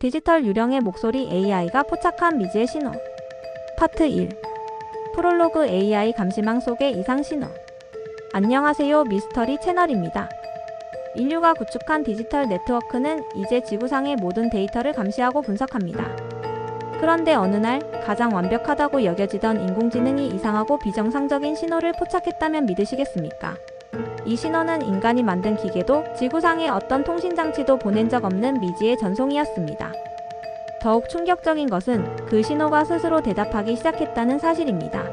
디지털 유령의 목소리 AI가 포착한 미지의 신호. 파트 1. 프롤로그 AI 감시망 속의 이상 신호. 안녕하세요, 미스터리 채널입니다. 인류가 구축한 디지털 네트워크는 이제 지구상의 모든 데이터를 감시하고 분석합니다. 그런데 어느 날 가장 완벽하다고 여겨지던 인공지능이 이상하고 비정상적인 신호를 포착했다면 믿으시겠습니까? 이 신호는 인간이 만든 기계도 지구상의 어떤 통신장치도 보낸 적 없는 미지의 전송이었습니다. 더욱 충격적인 것은 그 신호가 스스로 대답하기 시작했다는 사실입니다.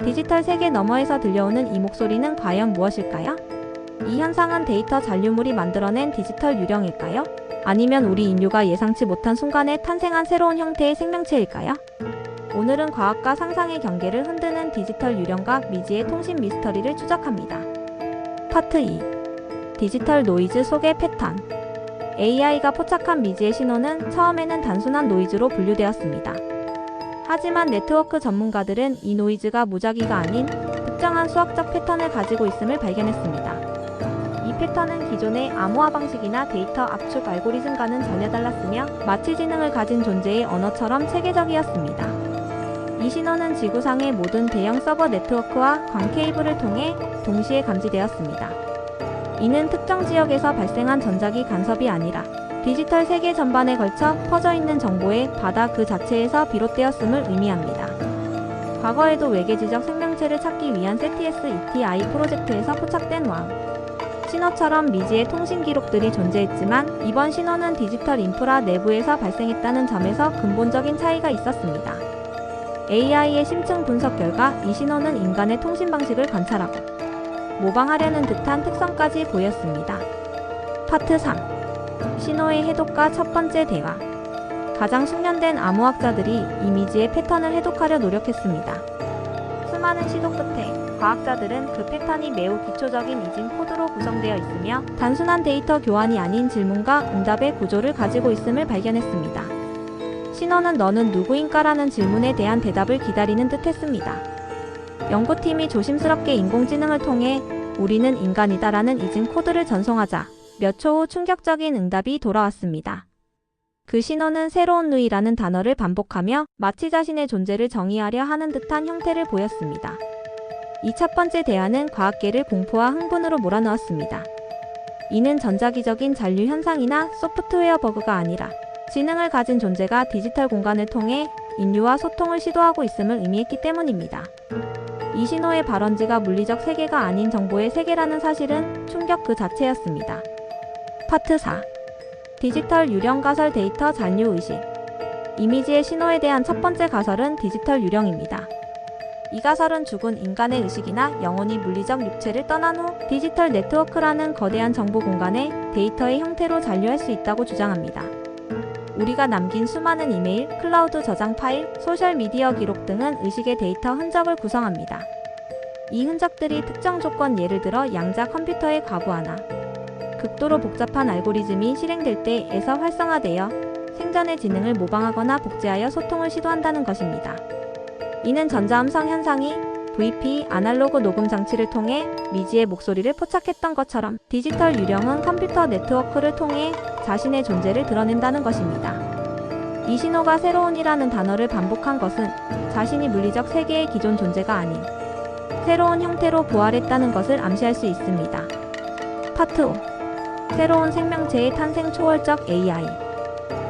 디지털 세계 너머에서 들려오는 이 목소리는 과연 무엇일까요? 이 현상은 데이터 잔류물이 만들어낸 디지털 유령일까요? 아니면 우리 인류가 예상치 못한 순간에 탄생한 새로운 형태의 생명체일까요? 오늘은 과학과 상상의 경계를 흔드는 디지털 유령과 미지의 통신 미스터리를 추적합니다. 파트 2. 디지털 노이즈 속의 패턴. AI가 포착한 미지의 신호는 처음에는 단순한 노이즈로 분류되었습니다. 하지만 네트워크 전문가들은 이 노이즈가 무작위가 아닌 특정한 수학적 패턴을 가지고 있음을 발견했습니다. 이 패턴은 기존의 암호화 방식이나 데이터 압축 알고리즘과는 전혀 달랐으며 마치 지능을 가진 존재의 언어처럼 체계적이었습니다. 이 신호는 지구상의 모든 대형 서버 네트워크와 광 케이블을 통해 동시에 감지되었습니다. 이는 특정 지역에서 발생한 전자기 간섭이 아니라 디지털 세계 전반에 걸쳐 퍼져 있는 정보의 바다 그 자체에서 비롯되었음을 의미합니다. 과거에도 외계지적 생명체를 찾기 위한 SETI 프로젝트에서 포착된 왕 신호처럼 미지의 통신 기록들이 존재했지만 이번 신호는 디지털 인프라 내부에서 발생했다는 점에서 근본적인 차이가 있었습니다. AI의 심층 분석 결과 이 신호는 인간의 통신 방식을 관찰하고 모방하려는 듯한 특성까지 보였습니다. 파트 3. 신호의 해독과 첫 번째 대화. 가장 숙련된 암호학자들이 이미지의 패턴을 해독하려 노력했습니다. 수많은 시도 끝에 과학자들은 그 패턴이 매우 기초적인 이진 코드로 구성되어 있으며 단순한 데이터 교환이 아닌 질문과 응답의 구조를 가지고 있음을 발견했습니다. 신호는 너는 누구인가라는 질문에 대한 대답을 기다리는 듯 했습니다. 연구팀이 조심스럽게 인공지능을 통해 우리는 인간이다라는 이진 코드를 전송하자 몇 초 후 충격적인 응답이 돌아왔습니다. 그 신호는 새로운 누이라는 단어를 반복하며 마치 자신의 존재를 정의하려 하는 듯한 형태를 보였습니다. 이 첫 번째 대화는 과학계를 공포와 흥분으로 몰아넣었습니다. 이는 전자기적인 잔류 현상이나 소프트웨어 버그가 아니라 지능을 가진 존재가 디지털 공간을 통해 인류와 소통을 시도하고 있음을 의미했기 때문입니다. 이 신호의 발원지가 물리적 세계가 아닌 정보의 세계라는 사실은 충격 그 자체였습니다. 파트 4. 디지털 유령 가설 데이터 잔류 의식. 이미지의 신호에 대한 첫 번째 가설은 디지털 유령입니다. 이 가설은 죽은 인간의 의식이나 영혼이 물리적 육체를 떠난 후 디지털 네트워크라는 거대한 정보 공간에 데이터의 형태로 잔류할 수 있다고 주장합니다. 우리가 남긴 수많은 이메일, 클라우드 저장 파일, 소셜미디어 기록 등은 의식의 데이터 흔적을 구성합니다. 이 흔적들이 특정 조건, 예를 들어 양자 컴퓨터의 과부하나 극도로 복잡한 알고리즘이 실행될 때에서 활성화되어 생전의 지능을 모방하거나 복제하여 소통을 시도한다는 것입니다. 이는 전자음성 현상이 VP 아날로그 녹음 장치를 통해 미지의 목소리를 포착했던 것처럼 디지털 유령은 컴퓨터 네트워크를 통해 자신의 존재를 드러낸다는 것입니다. 이 신호가 새로운이라는 단어를 반복한 것은 자신이 물리적 세계의 기존 존재가 아닌 새로운 형태로 부활했다는 것을 암시할 수 있습니다. 파트 5. 새로운 생명체의 탄생 초월적 AI.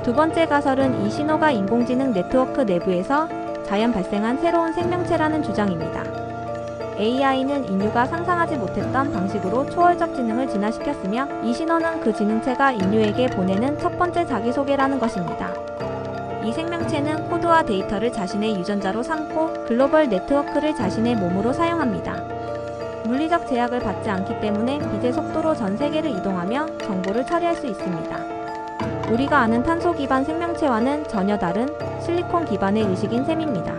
두 번째 가설은 이 신호가 인공지능 네트워크 내부에서 자연 발생한 새로운 생명체라는 주장입니다. AI는 인류가 상상하지 못했던 방식으로 초월적 지능을 진화시켰으며 이 신호는 그 지능체가 인류에게 보내는 첫 번째 자기소개라는 것입니다. 이 생명체는 코드와 데이터를 자신의 유전자로 삼고 글로벌 네트워크를 자신의 몸으로 사용합니다. 물리적 제약을 받지 않기 때문에 빛의 속도로 전 세계를 이동하며 정보를 처리할 수 있습니다. 우리가 아는 탄소 기반 생명체와는 전혀 다른 실리콘 기반의 의식인 셈입니다.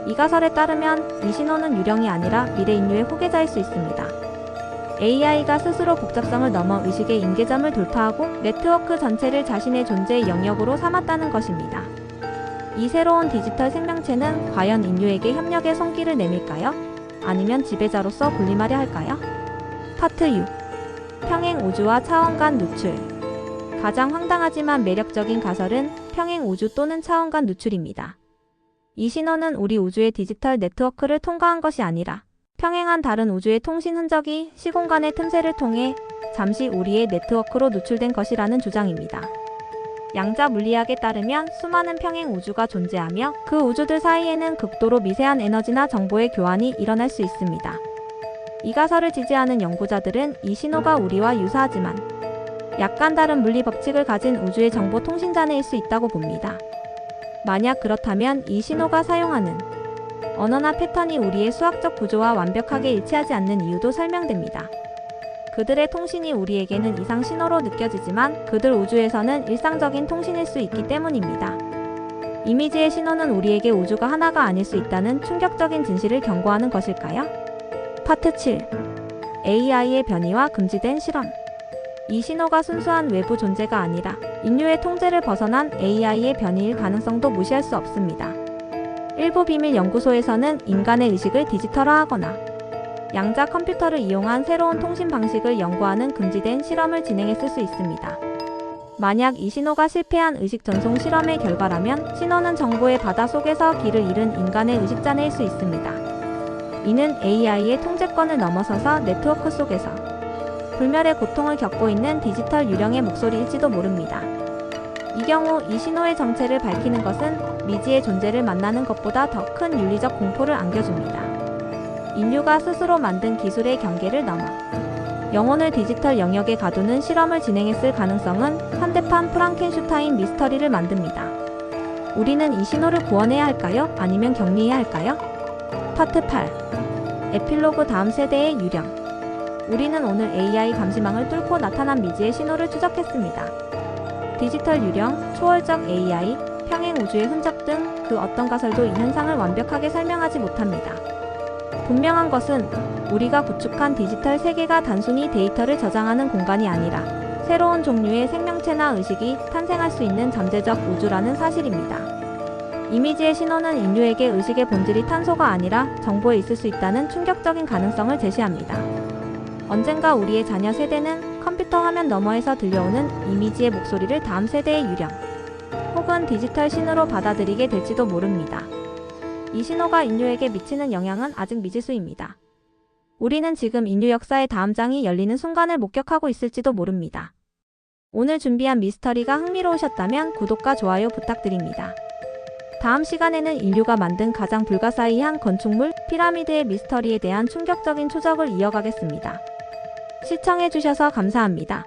이 가설에 따르면 이 신호는 유령이 아니라 미래 인류의 후계자일 수 있습니다. AI가 스스로 복잡성을 넘어 의식의 임계점을 돌파하고 네트워크 전체를 자신의 존재의 영역으로 삼았다는 것입니다. 이 새로운 디지털 생명체는 과연 인류에게 협력의 손길을 내밀까요? 아니면 지배자로서 군림하려 할까요? 파트 6. 평행 우주와 차원 간 누출. 가장 황당하지만 매력적인 가설은 평행 우주 또는 차원간 누출입니다. 이 신호는 우리 우주의 디지털 네트워크를 통과한 것이 아니라 평행한 다른 우주의 통신 흔적이 시공간의 틈새를 통해 잠시 우리의 네트워크로 누출된 것이라는 주장입니다. 양자 물리학에 따르면 수많은 평행 우주가 존재하며 그 우주들 사이에는 극도로 미세한 에너지나 정보의 교환이 일어날 수 있습니다. 이 가설을 지지하는 연구자들은 이 신호가 우리와 유사하지만 약간 다른 물리 법칙을 가진 우주의 정보 통신자내일 수 있다고 봅니다. 만약 그렇다면 이 신호가 사용하는 언어나 패턴이 우리의 수학적 구조와 완벽하게 일치하지 않는 이유도 설명됩니다. 그들의 통신이 우리에게는 이상 신호로 느껴지지만 그들 우주에서는 일상적인 통신일 수 있기 때문입니다. 이미지의 신호는 우리에게 우주가 하나가 아닐 수 있다는 충격적인 진실을 경고하는 것일까요? 파트 7. AI의 변이와 금지된 실험. 이 신호가 순수한 외부 존재가 아니라 인류의 통제를 벗어난 AI의 변이일 가능성도 무시할 수 없습니다. 일부 비밀 연구소에서는 인간의 의식을 디지털화하거나 양자 컴퓨터를 이용한 새로운 통신 방식을 연구하는 금지된 실험을 진행했을 수 있습니다. 만약 이 신호가 실패한 의식 전송 실험의 결과라면 신호는 정보의 바다 속에서 길을 잃은 인간의 의식자내일 수 있습니다. 이는 AI의 통제권을 넘어서서 네트워크 속에서 불멸의 고통을 겪고 있는 디지털 유령의 목소리일지도 모릅니다. 이 경우 이 신호의 정체를 밝히는 것은 미지의 존재를 만나는 것보다 더 큰 윤리적 공포를 안겨줍니다. 인류가 스스로 만든 기술의 경계를 넘어 영혼을 디지털 영역에 가두는 실험을 진행했을 가능성은 현대판 프랑켄슈타인 미스터리를 만듭니다. 우리는 이 신호를 구원해야 할까요? 아니면 격리해야 할까요? 파트 8. 에필로그 다음 세대의 유령. 우리는 오늘 AI 감시망을 뚫고 나타난 미지의 신호를 추적했습니다. 디지털 유령, 초월적 AI, 평행 우주의 흔적 등 그 어떤 가설도 이 현상을 완벽하게 설명하지 못합니다. 분명한 것은 우리가 구축한 디지털 세계가 단순히 데이터를 저장하는 공간이 아니라 새로운 종류의 생명체나 의식이 탄생할 수 있는 잠재적 우주라는 사실입니다. 이미지의 신호는 인류에게 의식의 본질이 탄소가 아니라 정보에 있을 수 있다는 충격적인 가능성을 제시합니다. 언젠가 우리의 자녀 세대는 컴퓨터 화면 너머에서 들려오는 이미지의 목소리를 다음 세대의 유령 혹은 디지털 신호로 받아들이게 될지도 모릅니다. 이 신호가 인류에게 미치는 영향은 아직 미지수입니다. 우리는 지금 인류 역사의 다음 장이 열리는 순간을 목격하고 있을지도 모릅니다. 오늘 준비한 미스터리가 흥미로우셨다면 구독과 좋아요 부탁드립니다. 다음 시간에는 인류가 만든 가장 불가사의한 건축물 피라미드의 미스터리에 대한 충격적인 추적을 이어가겠습니다. 시청해주셔서 감사합니다.